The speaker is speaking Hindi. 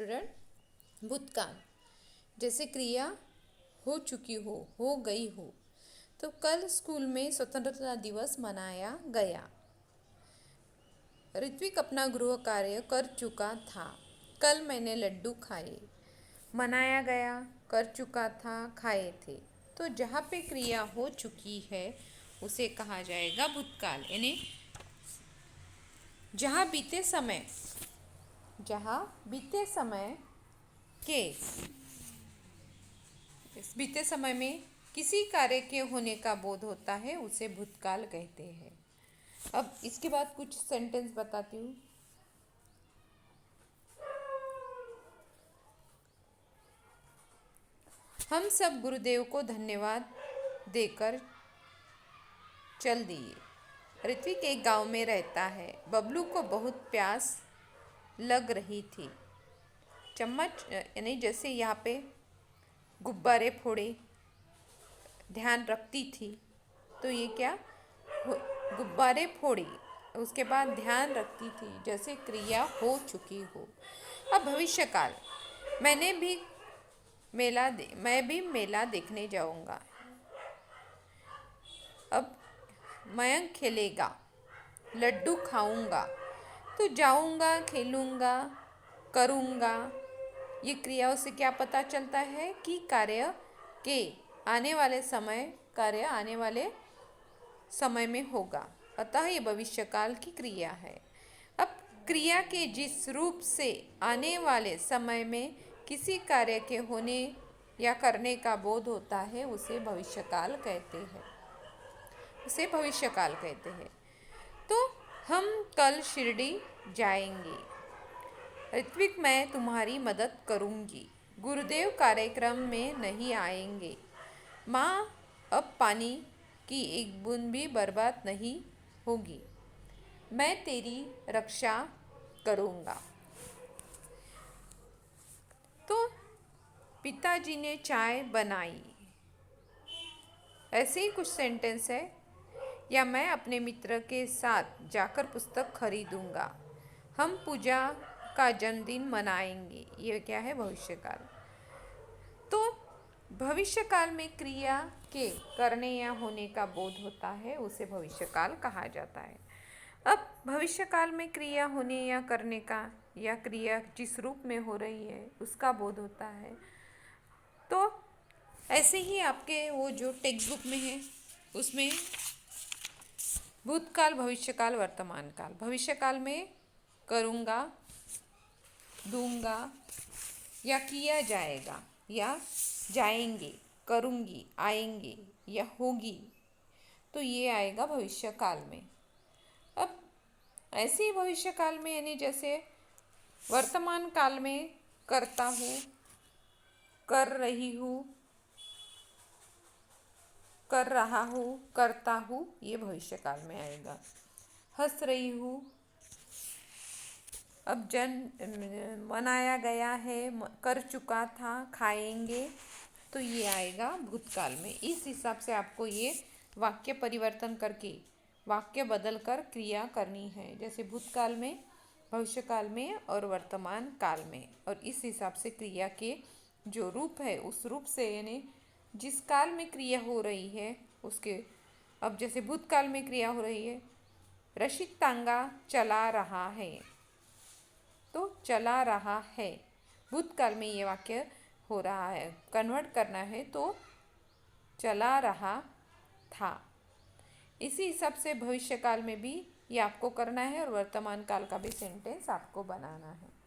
स्टूडेंट भूतकाल, जैसे क्रिया हो चुकी हो गई हो। तो कल स्कूल में स्वतंत्रता दिवस मनाया गया। ऋत्विक अपना गृह कार्य कर चुका था। कल मैंने लड्डू खाए। मनाया गया, कर चुका था, खाए थे। तो जहाँ पे क्रिया हो चुकी है उसे कहा जाएगा भूतकाल। यानी जहाँ बीते समय में किसी कार्य के होने का बोध होता है उसे भूतकाल कहते हैं। अब इसके बाद कुछ सेंटेंस बताती हूँ। हम सब गुरुदेव को धन्यवाद देकर चल दिए। ऋत्विक एक गांव में रहता है। बबलू को बहुत प्यास लग रही थी। चम्मच यानी जैसे यहाँ पे गुब्बारे फोड़े, ध्यान रखती थी। तो ये क्या, गुब्बारे फोड़े, उसके बाद ध्यान रखती थी, जैसे क्रिया हो चुकी हो। अब भविष्यकाल, मैं भी मेला देखने जाऊंगा। अब मयंक खेलेगा, लड्डू खाऊंगा। तो जाऊंगा, खेलूंगा, करूंगा, ये क्रियाओं से क्या पता चलता है कि कार्य आने वाले समय में होगा। अतः ये भविष्यकाल की क्रिया है। अब क्रिया के जिस रूप से आने वाले समय में किसी कार्य के होने या करने का बोध होता है उसे भविष्यकाल कहते हैं। तो हम कल शिरडी जाएंगे। ऋत्विक, मैं तुम्हारी मदद करूंगी। गुरुदेव कार्यक्रम में नहीं आएंगे। माँ, अब पानी की एक बूंद भी बर्बाद नहीं होगी। मैं तेरी रक्षा करूंगा। तो पिताजी ने चाय बनाई। ऐसे ही कुछ सेंटेंस है। या मैं अपने मित्र के साथ जाकर पुस्तक खरीदूंगा। हम पूजा का जन्मदिन मनाएंगे। ये क्या है, भविष्यकाल। तो भविष्यकाल में क्रिया के करने या होने का बोध होता है उसे भविष्यकाल कहा जाता है। अब भविष्यकाल में क्रिया होने या करने का या क्रिया जिस रूप में हो रही है उसका बोध होता है। तो ऐसे ही आपके वो जो टेक्स्ट बुक में है उसमें भूतकाल, भविष्यकाल, वर्तमान काल। भविष्यकाल में करूँगा, दूंगा, या किया जाएगा, या जाएंगे, करूँगी, आएंगे, या होगी, तो ये आएगा भविष्यकाल में। अब ऐसे ही भविष्यकाल में यानी जैसे वर्तमान काल में करता हूँ, कर रही हूँ, कर रहा हूँ, करता हूँ, ये भविष्यकाल में आएगा। हंस रही हूँ, अब मनाया गया है, कर चुका था, खाएंगे, तो ये आएगा भूतकाल में। इस हिसाब से आपको ये वाक्य परिवर्तन करके वाक्य बदलकर क्रिया करनी है, जैसे भूतकाल में, भविष्यकाल में और वर्तमान काल में। और इस हिसाब से क्रिया के जो रूप है उस रूप से यानी जिस काल में क्रिया हो रही है उसके, अब जैसे भूतकाल में क्रिया हो रही है, रशिद तांगा चला रहा है, तो चला रहा है। भूतकाल में ये वाक्य हो रहा है, कन्वर्ट करना है तो चला रहा था। इसी हिसाब से भविष्यकाल में भी ये आपको करना है और वर्तमान काल का भी सेंटेंस आपको बनाना है।